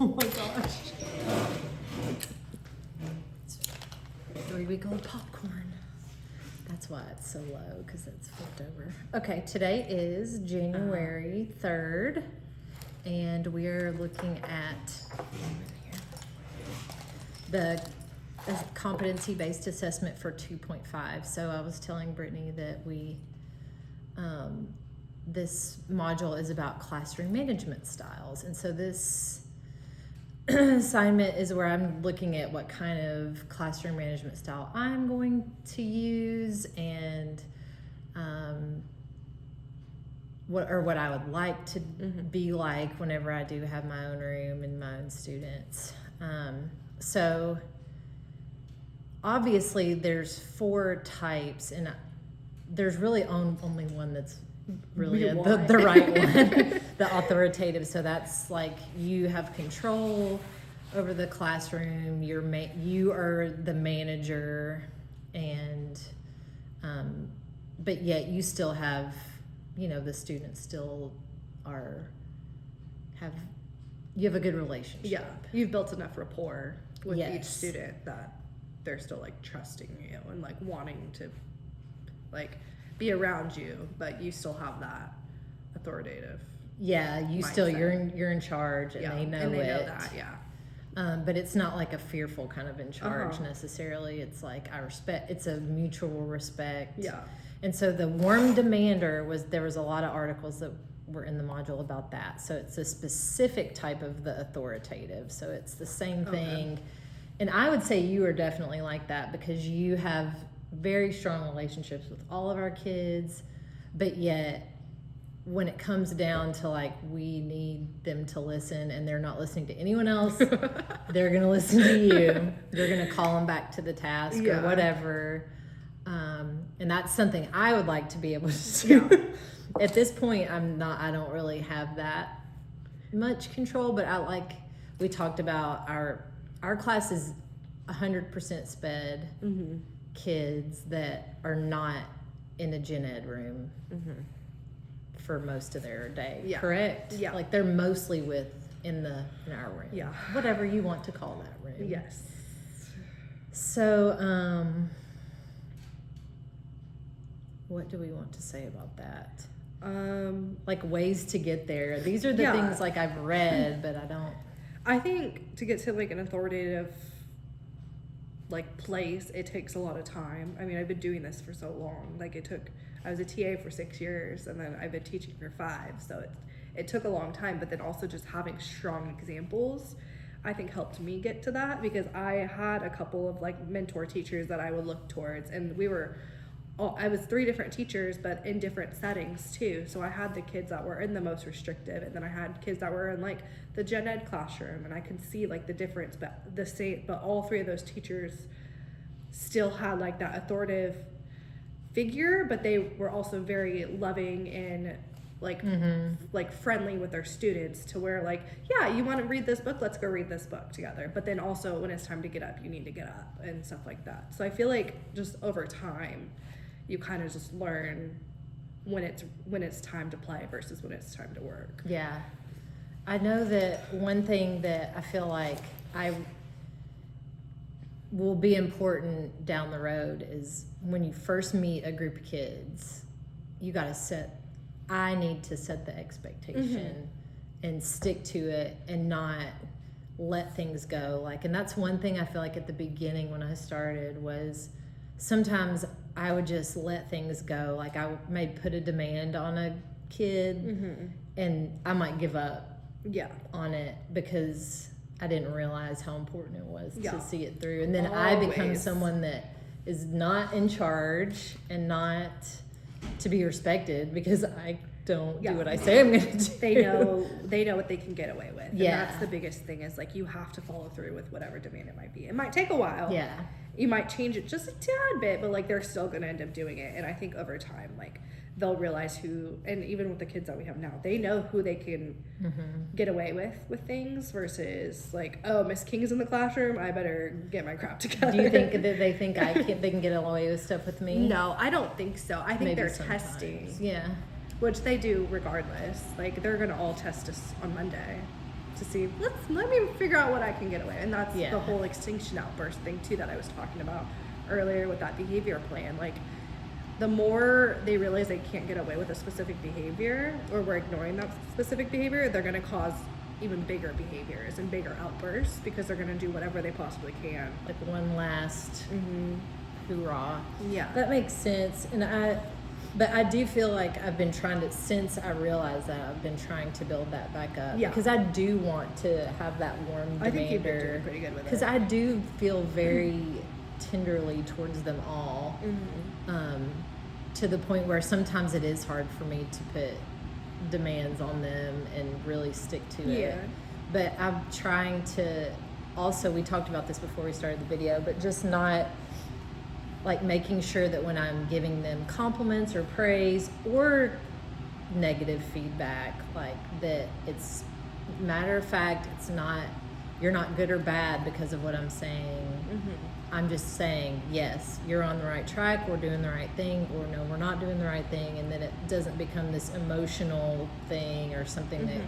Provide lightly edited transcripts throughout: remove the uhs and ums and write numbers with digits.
Oh my gosh. 3-week-old popcorn. That's why it's so low, because it's flipped over. Okay, today is January 3rd, and we are looking at the competency-based assessment for 2.5. So I was telling Brittany that this module is about classroom management styles. And so this assignment is where I'm looking at what kind of classroom management style I'm going to use, and what I would like to be like whenever I do have my own room and my own students. So obviously there's 4 types, and there's really only one that's really the right one, the authoritative. So that's like you have control over the classroom, you are the manager, and but yet you still have, the students still you have a good relationship. Yeah, you've built enough rapport with Yes. each student that they're still like trusting you and like wanting to like be around you, but you still have that authoritative. Yeah, you mindset. still you're in charge, and Yeah, they know and they it. know that. Yeah. But it's not like a fearful kind of in charge Uh-huh. necessarily. It's like it's a mutual respect. Yeah. And so the warm demander there was a lot of articles that were in the module about that. So it's a specific type of the authoritative. So it's the same thing. Okay. And I would say you are definitely like that, because you have very strong relationships with all of our kids, but yet when it comes down to like we need them to listen and they're not listening to anyone else, they're going to listen to you. You're going to call them back to the task or whatever. And that's something I would like to be able to do. Yeah. At this point, I don't really have that much control, but we talked about our class is 100% sped kids that are not in a gen ed room for most of their day. Yeah. Correct? Yeah. Like they're mostly in our room. Yeah. Whatever you want to call that room. Yes. So, what do we want to say about that? Like ways to get there. These are the things like I've read, but I don't. I think to get to like an authoritative like place, it takes a lot of time. I mean, I've been doing this for so long. Like I was a TA for 6 years, and then I've been teaching for 5. So it took a long time, but then also just having strong examples, I think helped me get to that, because I had a couple of like mentor teachers that I would look towards, and I was 3 different teachers, but in different settings too. So I had the kids that were in the most restrictive, and then I had kids that were in like the gen ed classroom, and I could see like the difference, but all 3 of those teachers still had like that authoritative figure, but they were also very loving and like like friendly with their students, to where like, yeah, you want to read this book, let's go read this book together, but then also when it's time to get up, you need to get up and stuff like that. So I feel like just over time you kind of just learn when it's time to play versus when it's time to work. Yeah. I know that one thing that I feel like will be important down the road is when you first meet a group of kids, I need to set the expectation and stick to it and not let things go. And that's one thing I feel like at the beginning when I started was sometimes I would just let things go. Like I may put a demand on a kid and I might give up on it because I didn't realize how important it was to see it through. And then I become someone that is not in charge and not to be respected because I don't do what I say I'm going to do. They know what they can get away with. And that's the biggest thing, is like you have to follow through with whatever demand it might be. It might take a while. Yeah. You might change it just a tad bit, but like they're still going to end up doing it. And I think over time, like they'll realize and even with the kids that we have now, they know who they can get away with things versus like, oh, Miss King's in the classroom, I better get my crap together. Do you think that they think they can get away with stuff with me? No, I don't think so. I think Maybe they're sometimes. testing. Yeah. Which they do regardless. Like they're going to all test us on Monday. to see, let me figure out what I can get away. And that's Yeah. the whole extinction outburst thing too that I was talking about earlier with that behavior plan. Like, the more they realize they can't get away with a specific behavior, or we're ignoring that specific behavior, they're going to cause even bigger behaviors and bigger outbursts because they're going to do whatever they possibly can. Like one last hoorah. Yeah. That makes sense. But I do feel like I've been trying to, since I realized that, I've been trying to build that back up. Yeah. Because I do want to have that warm demander. I think you've been doing pretty good with it. Because I do feel very tenderly towards them all. To the point where sometimes it is hard for me to put demands on them and really stick to it. But I'm trying to also, we talked about this before we started the video, but just not like making sure that when I'm giving them compliments or praise or negative feedback, like that it's matter of fact, it's not, you're not good or bad because of what I'm saying. I'm just saying, yes, you're on the right track, we're doing the right thing, or no, we're not doing the right thing, and then it doesn't become this emotional thing or something that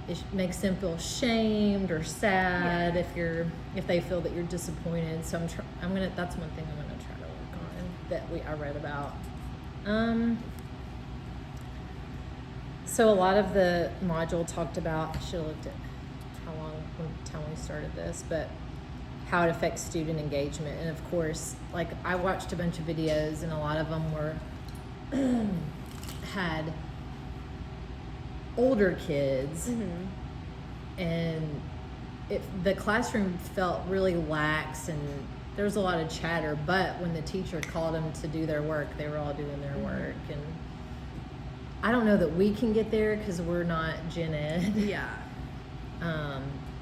it makes them feel shamed or sad if they feel that you're disappointed. So I'm gonna that's one thing I'm gonna try to work on that I read about. So a lot of the module talked about, I should have looked at what time we started this, but how it affects student engagement. And of course, like I watched a bunch of videos and a lot of them were had older kids and the classroom felt really lax and there was a lot of chatter, but when the teacher called them to do their work, they were all doing their work. And I don't know that we can get there because we're not Gen Ed.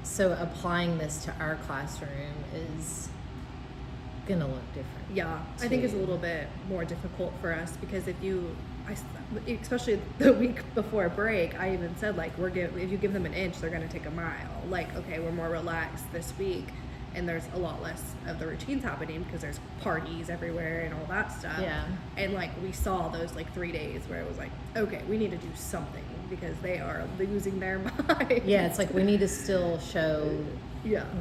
So applying this to our classroom is gonna look different. I think it's a little bit more difficult for us because especially the week before break, I even said like if you give them an inch, they're gonna take a mile. Like, okay, we're more relaxed this week, and there's a lot less of the routines happening because there's parties everywhere and all that stuff. And like we saw those like 3 days where it was like, okay, we need to do something because they are losing their mind. It's like we need to still show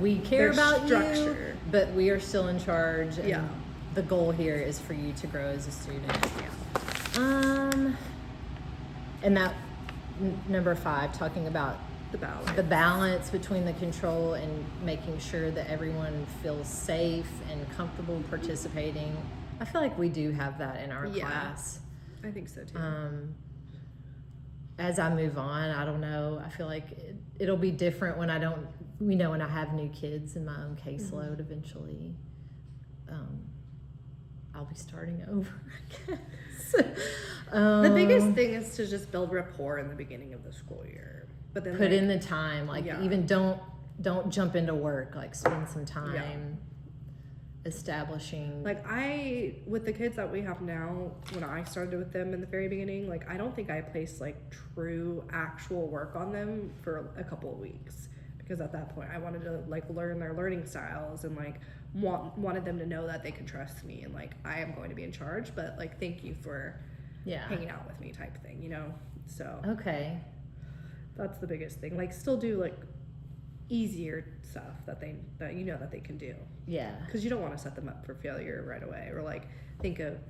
we care about structure. You, but we are still in charge. And the goal here is for you to grow as a student. And that number 5, talking about the balance between the control and making sure that everyone feels safe and comfortable participating. I feel like we do have that in our class. I think so too. As I move on, I don't know. I feel like it'll be different when when I have new kids in my own caseload eventually. I'll be starting over, I guess. The biggest thing is to just build rapport in the beginning of the school year. But then put in the time, even don't jump into work, like spend some time establishing. Like with the kids that we have now, when I started with them in the very beginning, like I don't think I placed like true actual work on them for a couple of weeks because at that point I wanted to like learn their learning styles and like wanted them to know that they could trust me and like I am going to be in charge, but like thank you for hanging out with me type thing, you know? So that's the biggest thing. Like still do like easier stuff that you know that they can do. Because you don't want to set them up for failure right away or like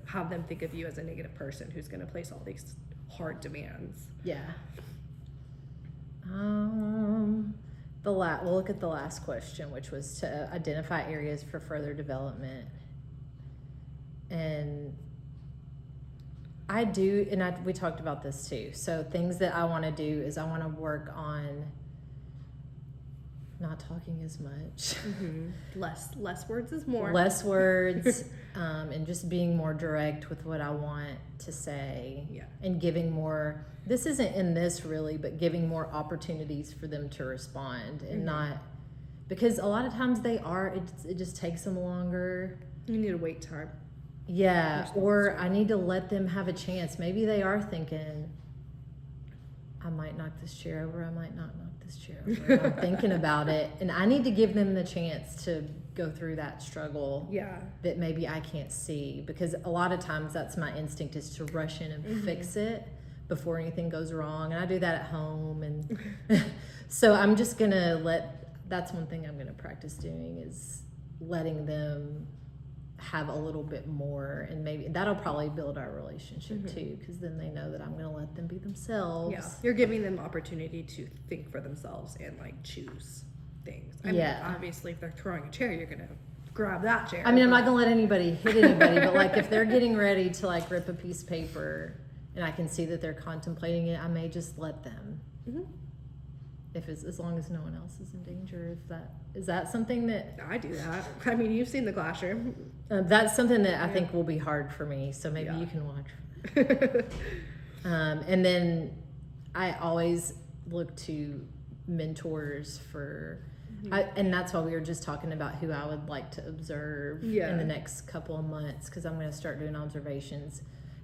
have them think of you as a negative person who's going to place all these hard demands. We'll look at the last question, which was to identify areas for further development. And I do, and we talked about this too. So things that I want to do is I want to work on not talking as much. Less words is more. Less words, and just being more direct with what I want to say. And giving more, this isn't in this really, but giving more opportunities for them to respond and not, because a lot of times it just takes them longer. You need to wait time. Or I need to let them have a chance. Maybe they are thinking, I might knock this chair over, I might not knock this chair over. I'm thinking about it. And I need to give them the chance to go through that struggle that maybe I can't see. Because a lot of times that's my instinct is to rush in and fix it. before anything goes wrong. And I do that at home. And so I'm just going to that's one thing I'm going to practice doing, is letting them have a little bit more, and maybe that'll probably build our relationship too, because then they know that I'm going to let them be themselves. Yeah, you're giving them opportunity to think for themselves and like choose things. I mean, obviously, if they're throwing a chair, you're gonna grab that chair. I mean, I'm not gonna let anybody hit anybody, but like if they're getting ready to like rip a piece of paper, and I can see that they're contemplating it, I may just let them. If it's, as long as no one else is in danger. Is that something that I do that? I mean, you've seen the classroom. That's something that I think will be hard for me. So maybe you can watch. And then I always look to mentors for, and that's why we were just talking about who I would like to observe in the next couple of months, because I'm going to start doing observations.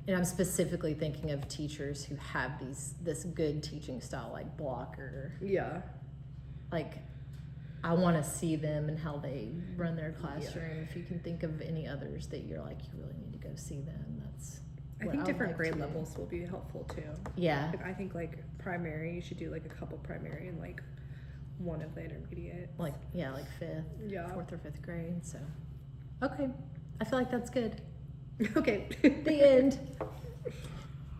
And I'm specifically thinking of teachers who have this good teaching style, like Blocker. Yeah. Like, I want to see them and how they run their classroom. If you can think of any others that you're like, you really need to go see them, that's I think different grade levels will be helpful too. Yeah. Like, I think like primary, you should do like a couple primary and like one of the intermediate. Like fifth, fourth or fifth grade. So, okay, I feel like that's good. Okay. The end.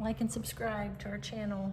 Like and subscribe to our channel.